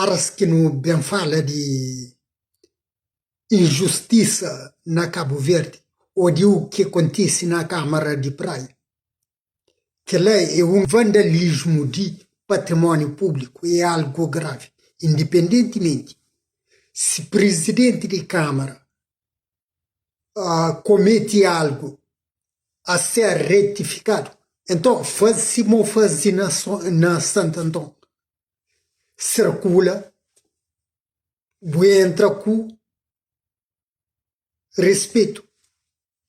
horas que não bem fala de injustiça na Cabo Verde, ou de o que acontece na Câmara de Praia, que lá é um vandalismo de patrimônio público, é algo grave, independentemente se presidente de Câmara comete algo a ser retificado. Então, faz-se na Santo Antônio. Circula, entra com respeito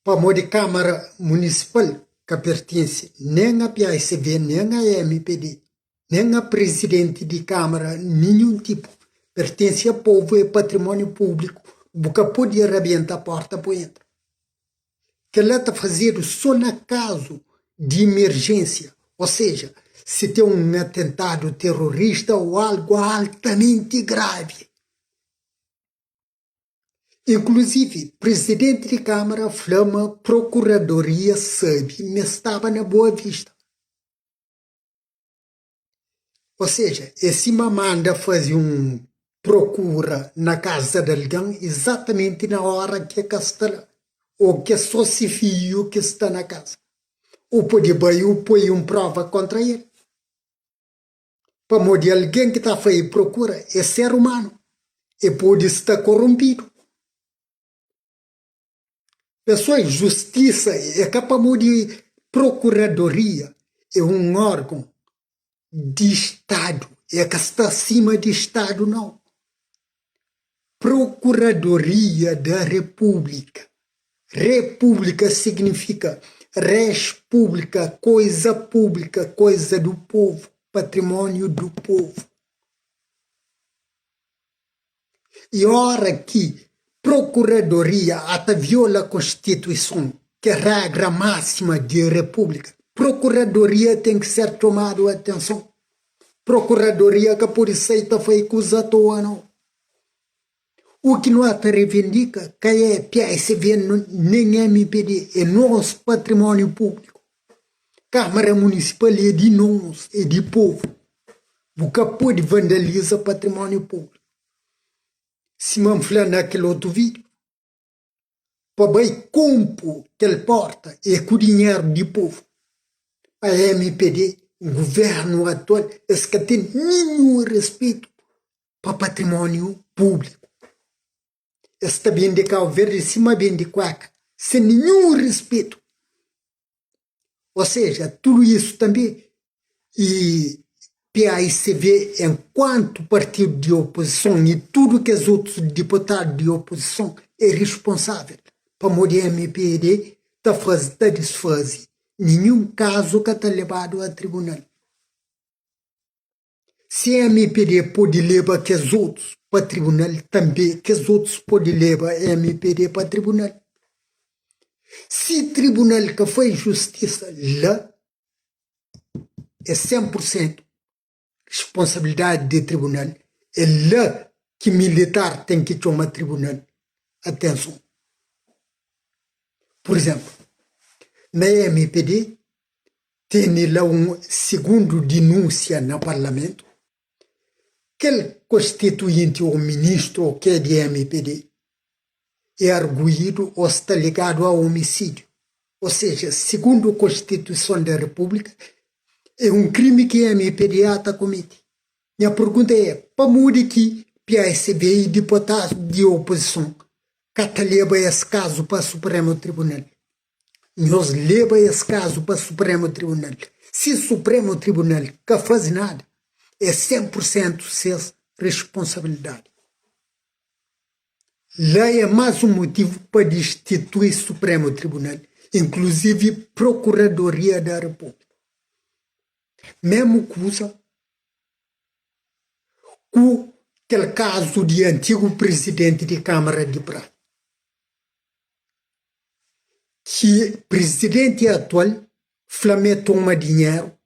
para a Câmara Municipal que pertence nem a PAICV, nem a MPD, nem a presidente de Câmara, nenhum tipo. Pertence ao povo e patrimônio público. Porque pode arrebentar a porta para entrar. Que ela está fazendo só na caso de emergência. Ou seja, se tem um atentado terrorista ou algo altamente grave. Inclusive, presidente de Câmara flama procuradoria sabe, mas estava na Boa Vista. Ou seja, esse manda fazer procura na casa de alguém exatamente na hora que está lá. Ou que só se fio que está na casa. Ou pode põe prova contra ele. Para morrer alguém que está fazendo procura é ser humano. E pode estar corrompido. Pessoal, justiça é capaz de procuradoria. É um órgão de Estado. É que está acima de Estado, não. Procuradoria da República. República significa res pública, coisa do povo, patrimônio do povo. E hora que procuradoria até viola a Constituição, que é a regra máxima de república, procuradoria tem que ser tomada atenção. Procuradoria que por isso foi acusada ou não. O que nós reivindica que é PAICV nem MPD, é nosso patrimônio público. Câmara Municipal é de nós, é de povo. Porque pode vandalizar patrimônio público. Se me falar naquele outro vídeo, para bem compor que ele porta é com o dinheiro do povo. A MPD, o governo atual, esse que tem nenhum respeito para patrimônio público. Está bem de Cabo Verde, cima bem de Quaca, sem nenhum respeito. Ou seja, tudo isso também. E PAICV, enquanto partido de oposição, e tudo que os outros deputados de oposição é responsável para morrer MPD, está desfazer. Nenhum caso que está levado a tribunal. Se a MPD pode levar que os outros para tribunal, também que os outros podem levar a MPD para tribunal. Se tribunal que foi justiça lá, é 100% responsabilidade do tribunal. É lá que militar tem que tomar tribunal. Atenção. Por exemplo, na MPD, tem lá segundo denúncia no parlamento, aquele constituinte ou ministro que é de MPD é arguído ou está ligado ao homicídio. Ou seja, segundo a Constituição da República, é um crime que a MPD está cometendo. Minha pergunta é, para mudar que PAICV e deputados de oposição que leva esse caso para o Supremo Tribunal? Nós leva esse caso para o Supremo Tribunal. Se o Supremo Tribunal não faz nada, é 100% sua responsabilidade. Lá é mais um motivo para destituir o Supremo Tribunal, inclusive Procuradoria da República. Mesmo coisa com aquele caso de antigo presidente de Câmara de Praia, que presidente atual Flamengo toma dinheiro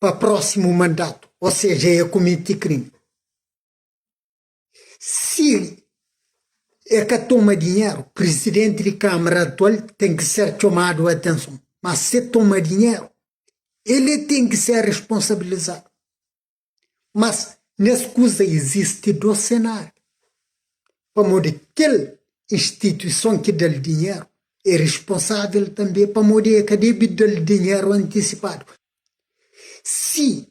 para o próximo mandato, ou seja, é cometer crime. Se é que toma dinheiro, presidente de Câmara atual tem que ser tomado a atenção. Mas se toma dinheiro, ele tem que ser responsabilizado. Mas nessa coisa existe do cenário. Para modo aquela instituição que dá dinheiro é responsável também para modo que deve dar dinheiro antecipado. Se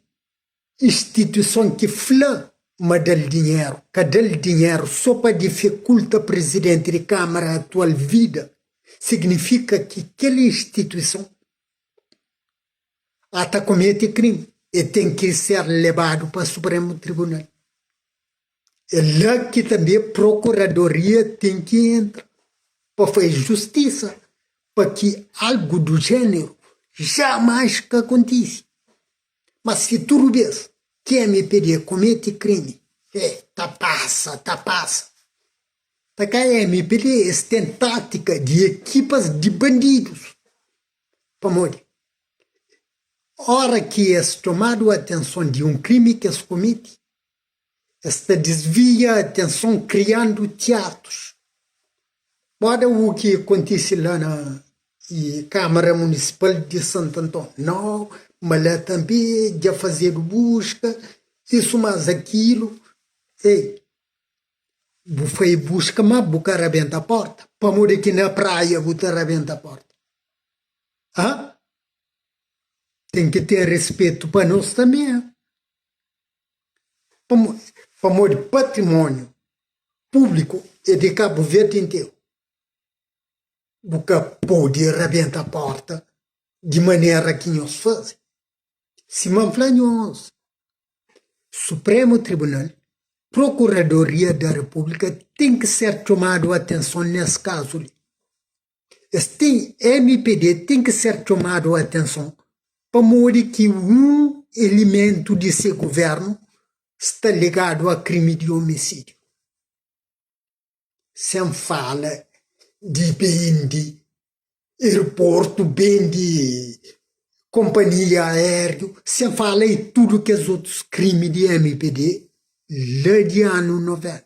instituição que fala mas dá dinheiro, que dá dinheiro só para dificultar o presidente de Câmara a atual vida, significa que aquela instituição até comete crime e tem que ser levado para o Supremo Tribunal. É lá que também a Procuradoria tem que entrar para fazer justiça, para que algo do gênero jamais que aconteça. Mas se tu vês que a MPD comete crime, tá passa. Tá cá a MPD tem tática de equipas de bandidos. Para morrer. Hora que é tomado a atenção de um crime que se comete, esta desvia a atenção criando teatros. Olha o que acontece lá na Câmara Municipal de Santo Antônio. Não, mas lá também já fazer busca, isso mais aquilo. Ei, foi busca, mas buscar arrebenta a porta. Para morrer aqui na praia, botar arrebenta a porta. Ah? Tem que ter respeito para nós também. Para morrer patrimônio público é de Cabo Verde inteiro. Porque pode arrebentar a porta de maneira que nós fazemos. Se manflanhos, Supremo Tribunal, Procuradoria da República tem que ser tomado atenção nesse caso. Este MPD tem que ser tomado atenção para mostrar que um elemento desse governo está ligado a crime de homicídio. Sem fala de bem de aeroporto, bem de companhia aérea, sem falar em tudo que os outros crimes de MPD lá de ano 90.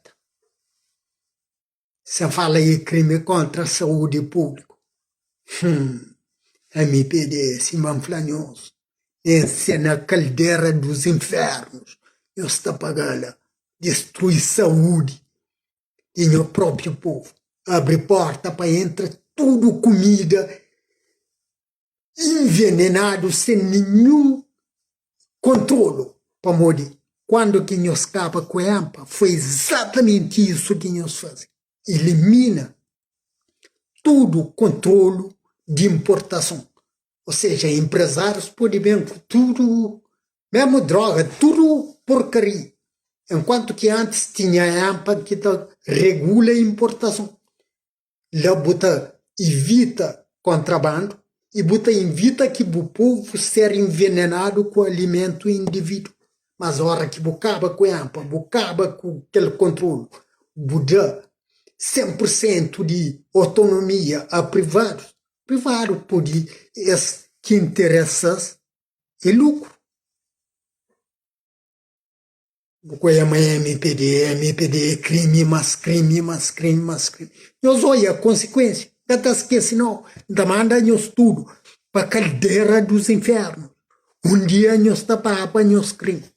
Sem falar em crime contra a saúde pública. MPD, Simão Flanhoso, essa na caldeira dos infernos, eu está pagando, destrui saúde e o próprio povo. Abre porta para entrar tudo comida envenenado sem nenhum controle para morrer. Quando que nós acaba com a EMPA, foi exatamente isso que nós fazemos. Elimina todo controle de importação. Ou seja, empresários podem ver tudo, mesmo droga, tudo porcaria. Enquanto que antes tinha a EMPA que regula a importação. Lá bota evita contrabando e bota evita que o povo ser envenenado com alimento indivíduo. Mas a hora que acaba com a EMPA, acaba com aquele controle, dá 100% de autonomia a privados. Privado pode que interessa é lucro. Porque é MPD, crime, mas crime. Nós olha a consequência. Não esquece não. Demanda-nos tudo para a caldeira dos infernos. Um dia nós tapamos os crimes.